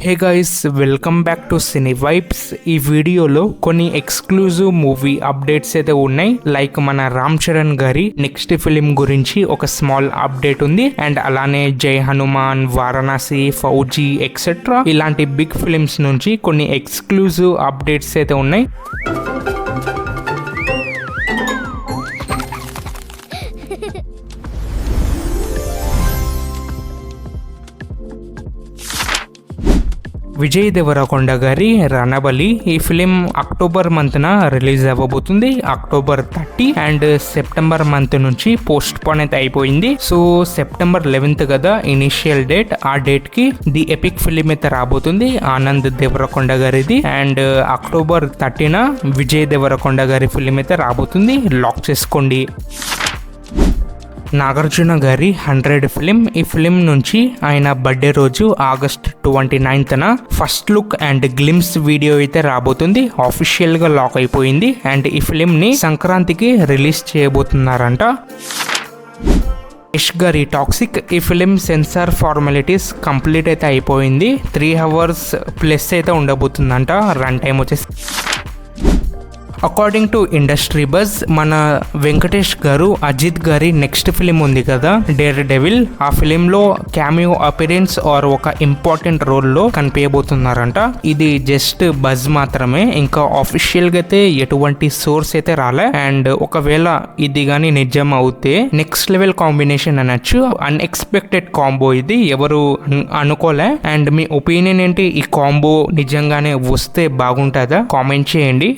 Hey guys, welcome back to cine vibes. ఈ వీడియోలో కొన్ని ఎక్స్క్లూజివ్ మూవీ అప్డేట్స్ అయితే ఉన్నాయి. లైక్ మన రామ్ చరణ్ గారి నెక్స్ట్ ఫిలిం గురించి ఒక స్మాల్ అప్డేట్ ఉంది. అండ్ అలానే జై హనుమాన్, వారణాసి, ఫౌజీ ఎక్సెట్రా ఇలాంటి బిగ్ ఫిలిమ్స్ నుంచి కొన్ని ఎక్స్క్లూజివ్ అప్డేట్స్ అయితే ఉన్నాయి. విజయ్ దేవరకొండ గారి రణబలి ఈ ఫిలిం అక్టోబర్ మంత్న రిలీజ్ అవ్వబోతుంది. అక్టోబర్ 30 అండ్ సెప్టెంబర్ మంత్ నుంచి పోస్ట్ పోన్ అయితే అయిపోయింది. సో సెప్టెంబర్ 11th కదా ఇనిషియల్ డేట్. ఆ డేట్ కి ది ఎపిక్ ఫిలిం అయితే రాబోతుంది ఆనంద్ దేవరకొండ గారిది. అండ్ అక్టోబర్ 30న విజయ్ దేవరకొండ గారి ఫిలిం అయితే రాబోతుంది. లాక్ చేసుకోండి. నాగార్జున గారి 100 ఫిలిం. ఈ ఫిలిం నుంచి ఆయన బర్త్డే రోజు ఆగస్ట్ 29న first look and glimpse video అయితే రాబోతుంది. ఆఫీషియల్ గా లాక్ అయిపోయింది. అండ్ ఈ ఫిలిం ని సంక్రాంతికి రిలీజ్ చేయబోతున్నారంట. యష్ గారి టాక్సిక్ ఈ ఫిలిం సెన్సార్ ఫార్మాలిటీస్ కంప్లీట్ అయితే అయిపోయింది. 3 hours ప్లస్ అయితే ఉండబోతుందంట. రన్ టైం వచ్చేసి అకార్డింగ్ టు ఇండస్ట్రీ బజ్ మన వెంకటేష్ గారు అజిత్ గారి నెక్స్ట్ ఫిలిం ఉంది కదా డేర్ డెవిల్, ఆ ఫిలింలో క్యామియో అపిరెన్స్ ఆర్ ఒక ఇంపార్టెంట్ రోల్లో కనిపించబోతున్నారంట. ఇది జస్ట్ బజ్ మాత్రమే, ఇంకా ఆఫీషియల్ గా అయితే ఎటువంటి సోర్స్ అయితే రాలే. అండ్ ఒకవేళ ఇది కానీ నిజం అవుతే నెక్స్ట్ లెవెల్ కాంబినేషన్ అనొచ్చు. అన్ఎక్స్పెక్టెడ్ కాంబో ఇది, ఎవరు అనుకోలే. అండ్ మీ ఒపీనియన్ ఏంటి? ఈ కాంబో నిజంగానే వస్తే బాగుంటుందా? కామెంట్ చేయండి.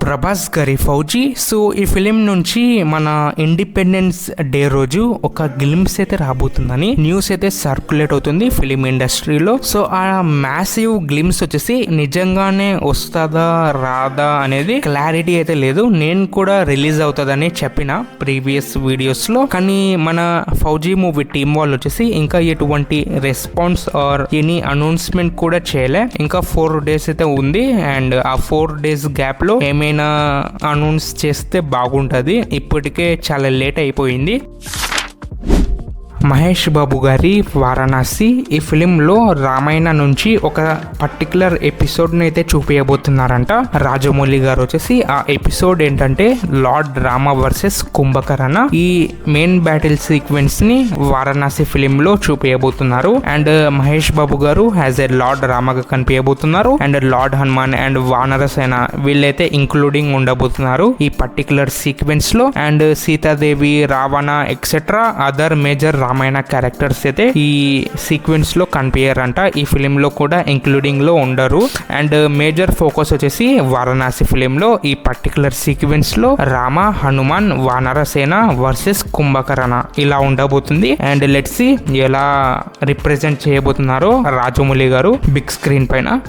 ప్రభాస్ గారి ఫౌజీ. సో ఈ ఫిలిం నుంచి మన ఇండిపెండెన్స్ డే రోజు ఒక గ్లిమ్స్ అయితే రాబోతుందని న్యూస్ అయితే సర్క్యులేట్ అవుతుంది ఫిలిం ఇండస్ట్రీలో. సో ఆ మ్యాసివ్ గ్లిమ్స్ వచ్చేసి నిజంగానే వస్తుందా రాదా అనేది క్లారిటీ అయితే లేదు. నేను కూడా రిలీజ్ అవుతుందని చెప్పిన ప్రీవియస్ వీడియోస్ లో, కానీ మన ఫౌజీ మూవీ టీం వాళ్ళు వచ్చేసి ఇంకా ఎటువంటి రెస్పాన్స్ ఆర్ ఎనీ అనౌన్స్మెంట్ కూడా చేయలే. ఇంకా 4 days అయితే ఉంది. అండ్ ఆ 4 days గ్యాప్ లో ఏమైనా అనౌన్స్ చేస్తే బాగుంటుంది. ఇప్పటికే చాలా లేట్ అయిపోయింది. మహేష్ బాబు గారి వారణాసి ఈ ఫిలింలో రామాయణ నుంచి ఒక పర్టికులర్ ఎపిసోడ్ని అయితే చూపించబోతున్నారంట రాజమౌళి గారు వచ్చేసి. ఆ ఎపిసోడ్ ఏంటంటే లార్డ్ రామ వర్సెస్ కుంభకర్ణ. ఈ మెయిన్ బ్యాటిల్ సీక్వెన్స్ ని వారణాసి ఫిలింలో చూపించబోతున్నారు. అండ్ మహేష్ బాబు గారు యాజ్ ఎ లార్డ్ రామగా కనిపించబోతున్నారు. అండ్ లార్డ్ హనుమాన్ అండ్ వానరసేన వీళ్ళైతే ఇంక్లూడింగ్ ఉండబోతున్నారు ఈ పర్టికులర్ సీక్వెన్స్ లో. And Sitadevi, Ravana etcetera other major Ramayana characters అయితే ఈ సీక్వెన్స్ లో కనిపించారంట. ఈ ఫిలిం లో కూడా ఇంక్లూడింగ్ లో ఉండరు. అండ్ మేజర్ ఫోకస్ వచ్చేసి వారణాసి ఫిలిం లో ఈ పర్టికులర్ సీక్వెన్స్ లో రామ, హనుమాన్, వానరసేన వర్సెస్ కుంభకర్ణ ఇలా ఉండబోతుంది. అండ్ లెట్స్ సీ ఎలా రిప్రజెంట్ చేయబోతున్నారో రాజమౌళి గారు బిగ్ స్క్రీన్ పైన.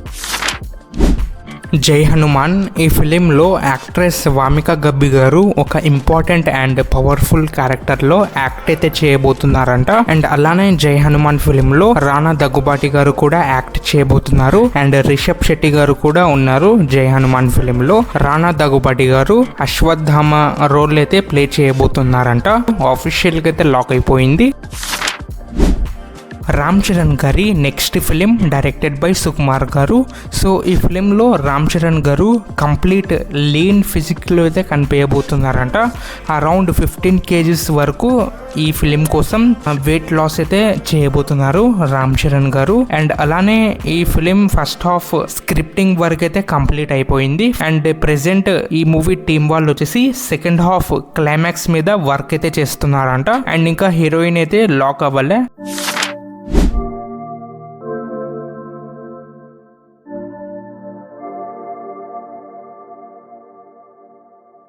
జై హనుమాన్ ఈ ఫిలింలో యాక్ట్రెస్ వామిక గబ్బి గారు ఒక ఇంపార్టెంట్ అండ్ పవర్ఫుల్ క్యారెక్టర్ లో యాక్ట్ అయితే చేయబోతున్నారంట. అండ్ అలానే జై హనుమాన్ ఫిలింలో రానా దగ్గుబాటి గారు కూడా యాక్ట్ చేయబోతున్నారు. అండ్ రిషబ్ శెట్టి గారు కూడా ఉన్నారు జై హనుమాన్ ఫిలింలో. రానా దగ్గుబాటి గారు అశ్వత్థామ రోల్ అయితే ప్లే చేయబోతున్నారంట. ఆఫీషియల్ గా అయితే లాక్ అయిపోయింది. రామ్ చరణ్ గారి next film directed by Sukumar గారు. సో ఈ ఫిలింలో రామ్ చరణ్ గారు కంప్లీట్ లీన్ ఫిజిక్లో అయితే కనిపించబోతున్నారంట. అరౌండ్ 15 kgs వరకు ఈ ఫిలిం కోసం వెయిట్ లాస్ అయితే చేయబోతున్నారు రామ్ చరణ్ గారు. అండ్ అలానే ఈ film first half scripting work అయితే కంప్లీట్ అయిపోయింది. అండ్ ప్రెసెంట్ ఈ మూవీ టీం వాళ్ళు వచ్చేసి సెకండ్ హాఫ్ క్లైమాక్స్ మీద వర్క్ అయితే చేస్తున్నారంట. అండ్ ఇంకా హీరోయిన్ అయితే లాక్ అవ్వలే.